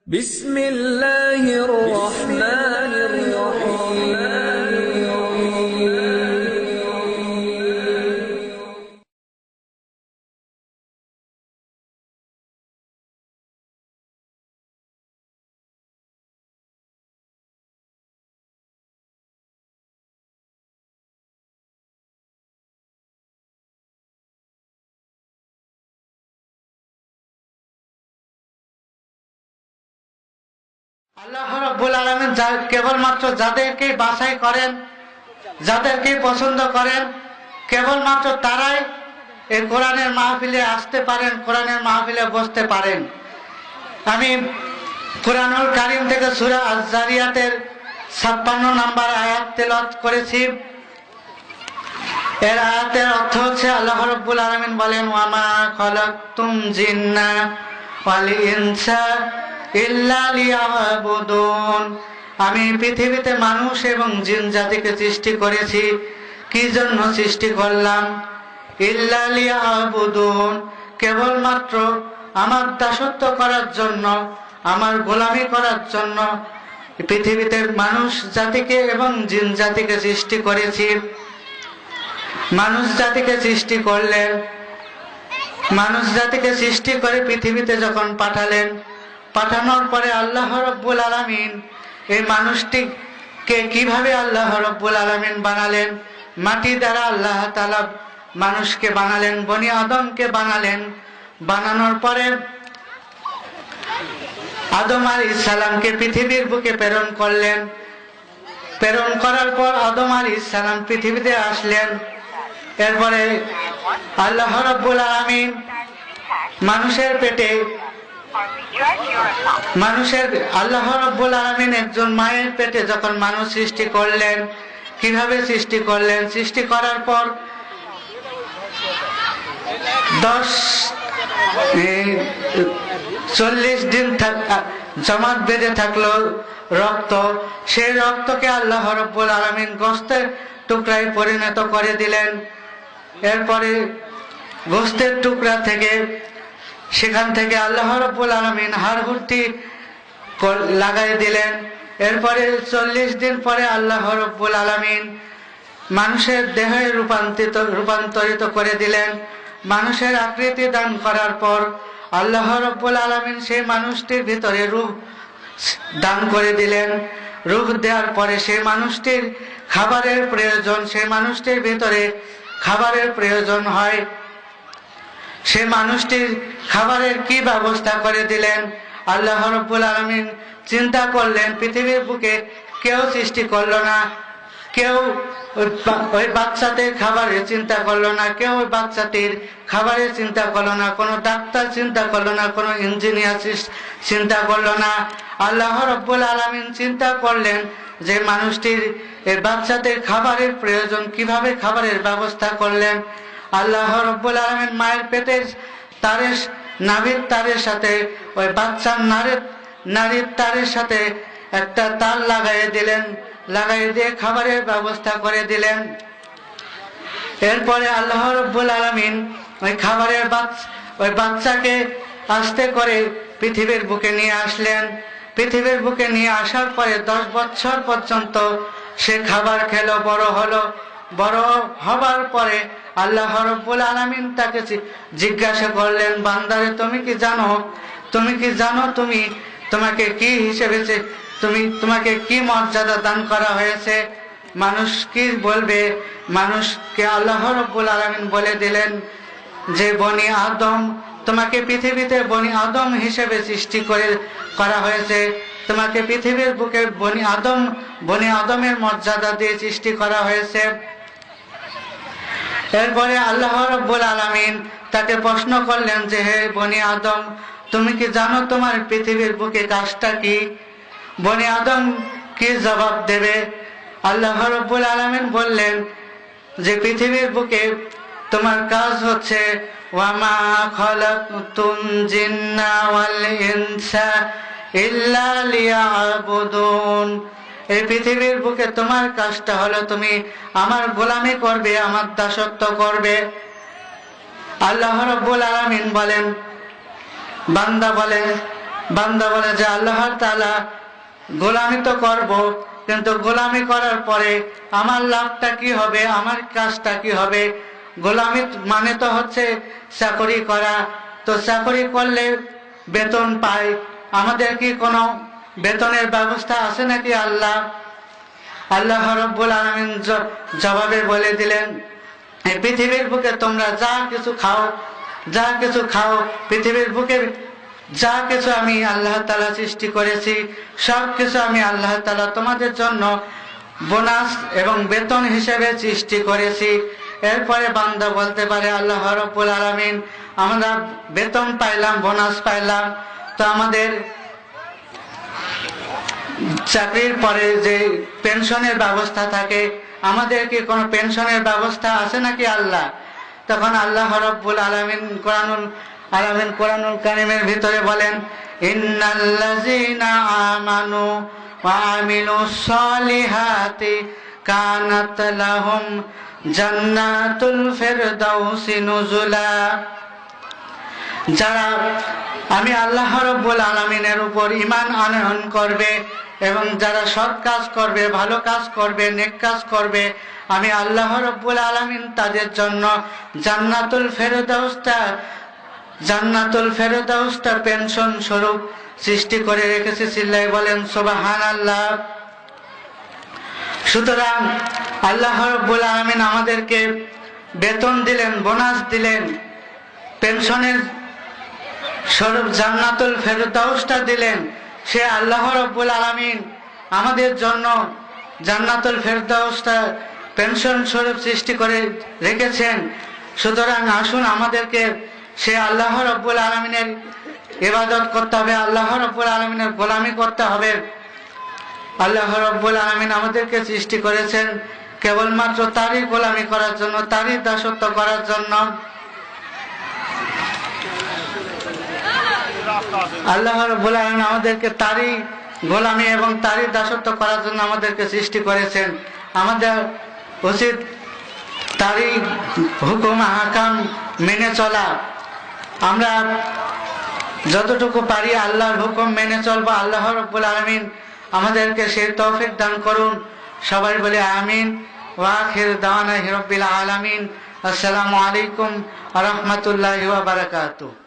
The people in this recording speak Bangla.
بسم الله الرحمن الرحيم আল্লাহ রাব্বুল আলামিন কেবলমাত্র যাদেরকে বাছাই করেন, যাদেরকে পছন্দ করেন, কেবলমাত্র তারাই এই কোরআনের মাহফিলে আসতে পারেন, কোরআনের মাহফিলে বসতে পারেন। আমি কুরআনুল কারীম থেকে সূরা আয-যারিয়াতের ৫৬ নম্বর আয়াত তেলাওয়াত করেছি। এর আয়াতের অর্থ হচ্ছে আল্লাহ রাব্বুল আলামিন বলেন, ওয়ামা খালাকতুম জিন্না ওয়াল ইনসা ইল্লা লিয়াবুদুন। আমি পৃথিবীতে মানুষ এবং জিন জাতিকে সৃষ্টি করেছি, কি জন্য সৃষ্টি করলাম? ইল্লা লিয়াবুদুন, কেবলমাত্র আমার দাসত্ব করার জন্য, আমার গোলামি করার জন্য পৃথিবীতে মানুষ জাতিকে এবং জিন জাতিকে সৃষ্টি করেছি। মানুষ জাতিকে সৃষ্টি করলেন, মানুষ জাতিকে সৃষ্টি করে পৃথিবীতে যখন পাঠালেন, পাঠানোর পরে আল্লাহ রাব্বুল আলামিন এই মানুষটিকে কিভাবে আল্লাহ রাব্বুল আলামিন বানালেন? মাটি দ্বারা আল্লাহ তাআলা মানুষকে বানালেন, বনি আদমকে বানালেন। বানানোর পরে আদম আলাইহিস সালামকে পৃথিবীর বুকে প্রেরণ করলেন। প্রেরণ করার পর আদম আলাইহিস সালাম পৃথিবীতে আসলেন। এরপরে আল্লাহ রাব্বুল আলামিন মানুষের পেটে আল্লাহ রাব্বুল আলামিন একজন মায়ের পেটে যখন মানুষ সৃষ্টি করলেন, কিভাবে সৃষ্টি করলেন? সৃষ্টি করার পর 40 দিন জমাট বেঁধে থাকলো রক্ত। সেই রক্তকে আল্লাহ রাব্বুল আলামিন গোশতের টুকরায় পরিণত করে দিলেন। এরপরে গোশতের টুকরা থেকে, সেখান থেকে আল্লাহ রাব্বুল আলামিন হাড়-হুড্ডি লাগাই দিলেন। এরপরে 40 দিন পরে আল্লাহ রাব্বুল আলামিন মানুষের দেহে রূপান্তরিত করে দিলেন। মানুষের আকৃতি দান করার পর আল্লাহ রাব্বুল আলামিন সেই মানুষটির ভিতরে রূহ দান করে দিলেন। রূহ দেওয়ার পরে সেই মানুষটির খাবারের প্রয়োজন, সেই মানুষটির ভিতরে খাবারের প্রয়োজন হয়। সে মানুষটির খাবারের কি ব্যবস্থা করে দিলেন? আল্লাহ রাব্বুল আলামিন চিন্তা করলেন, পৃথিবীর বুকে কেউ সৃষ্টি করলো না, কেউ ওই বাচ্চাদের খাবারের চিন্তা করলো না, কেউ ওই বাচ্চাটির খাবারের চিন্তা করলো না, কোনো ডাক্তার চিন্তা করলো না, কোনো ইঞ্জিনিয়ার চিন্তা করলো না। আল্লাহ রাব্বুল আলামিন চিন্তা করলেন যে মানুষটির এই বাচ্চাদের খাবারের প্রয়োজন, কিভাবে খাবারের ব্যবস্থা করলেন? আল্লাহ রাব্বুল আলামিন মায়ের পেটের তারের, নাভির তারের সাথে ওই বাচ্চার নারীর তারের সাথে একটা তার লাগাইয়ে দিলেন, লাগাইয়ে দিয়ে খাবারের ব্যবস্থা করে দিলেন। এরপরে আল্লাহ রাব্বুল আলামিন ওই বাচ্চাকে আস্তে করে পৃথিবীর বুকে নিয়ে আসলেন। পৃথিবীর বুকে নিয়ে আসার পরে 10 বছর পর্যন্ত সে খাবার খেলো, বড় হলো। বড় হবার পরে আল্লাহ রাব্বুল আলামিন তাকে জিজ্ঞাসা করলেন, বান্দারে তুমি কি জানো, তোমাকে কি হিসেবে তোমাকে কি মর্যাদা দান করা হয়েছে? মানুষ কি বলবে? মানুষকে আল্লাহ রাব্বুল আলামিন বলে দিলেন যে বনি আদম, তোমাকে পৃথিবীতে বনি আদম হিসেবে সৃষ্টি করা হয়েছে। তোমাকে পৃথিবীর বুকে বনি আদমের মর্যাদা দিয়ে সৃষ্টি করা হয়েছে। এরপরে আল্লাহ রাব্বুল আলামিন তাকে প্রশ্ন করলেন যে, হে বনি আদম, তুমি কি জানো তোমার পৃথিবীর বুকে কাজটা কি? বনি আদম কি জবাব দেবে? আল্লাহ রাব্বুল আলামিন বললেন যে পৃথিবীর বুকে তোমার কাজ হচ্ছে ওয়ামা খালাকতুল জিন্না ওয়াল ইনসা ইল্লা লিয়াবুদুন। এই পৃথিবীর বুকে তোমার কাজটা হলো তুমি আমার গোলামি করবে, আমার দাসত্ব করবে। আল্লাহ রাব্বুল আলামিন বলেন, বান্দা বলে বান্দা বলে যে আল্লাহ তাআলা গোলামি তো করব, কিন্তু গোলামি করার পরে আমার লাভটা কি হবে, আমার কাজটা কি হবে? গোলামি মানে তো হচ্ছে চাকরি করা, তো চাকরি করলে বেতন পাই, আমাদের কি কোনো বেতনের ব্যবস্থা আছে নাকি? আল্লাহ রাব্বুল আলামিন জবাবে বলে দিলেন, এই পৃথিবীর বুকে তোমরা যা কিছু খাও, পৃথিবীর বুকে যা কিছু আমি আল্লাহ তাআলা সৃষ্টি করেছি, সব কিছু আমি আল্লাহ তাআলা তোমাদের জন্য বোনাস এবং বেতন হিসেবে সৃষ্টি করেছি। এরপরে বান্দা বলতে পারে, আল্লাহ রাব্বুল আলামিন আমরা বেতন পাইলাম, বোনাস পাইলাম, তো আমাদের চাকরির পরে যে পেনশনের ব্যবস্থা থাকে, আমাদের কি কোনো পেনশনের ব্যবস্থা আছে নাকি আল্লাহ? তখন আল্লাহ রাব্বুল আলামিন কোরআনুল কারীমের ভিতরে বলেন, ইন্নাল্লাযীনা আমানু ওয়া আমিলুস সলিহাতি কানাত লাহুম জান্নাতুল ফিরদাউসি নুজুলা। যারা আমি আল্লাহ রাব্বুল আলামিনের উপর ঈমান আনয়ন করবে এবং যারা সৎ কাজ করবে, ভালো কাজ করবে, নেক কাজ করবে, আমি আল্লাহ রাব্বুল আলামিন তাদের জন্য জান্নাতুল ফেরদাউসটা পেনশন স্বরূপ সৃষ্টি করে রেখেছে। চিল্লাই বলেন সুবহানাল্লাহ। সুতরাং আল্লাহ রাব্বুল আলামিন আমাদেরকে বেতন দিলেন, বোনাস দিলেন, পেনশনের স্বরূপ জান্নাতুল ফেরদাউসটা দিলেন। সে আল্লাহ রাব্বুল আলামিন আমাদের জন্য জান্নাতুল ফেরদাউসটা পেনশন স্বরূপ সৃষ্টি করে রেখেছেন। সুতরাং আসুন আমাদেরকে সে আল্লাহ রাব্বুল আলামিনের ইবাদত করতে হবে, আল্লাহ রাব্বুল আলামিনের গোলামি করতে হবে। আল্লাহ রাব্বুল আলামিন আমাদেরকে সৃষ্টি করেছেন কেবলমাত্র তারই গোলামি করার জন্য, তারই দাসত্ব করার জন্য। আল্লাহ রাব্বুল আলামিন আমাদেরকে তারই গোলামি এবং তারই দাসত্ব করার জন্য আমাদেরকে সৃষ্টি করেছেন। আমাদের উচিত তারই হুকুম আহকাম মেনে চলা। আমরা যতটুকু পারি আল্লাহর হুকুম মেনে চলবো। আল্লাহ রাব্বুল আলামিন আমাদেরকে সেই তৌফিক দান করুন। সবাই বলে আমিন। ওয়া আখির দাওয়ানা রাব্বিল আলামিন। আসসালামু আলাইকুম ওয়া রাহমাতুল্লাহি ওয়া বারাকাতুহু।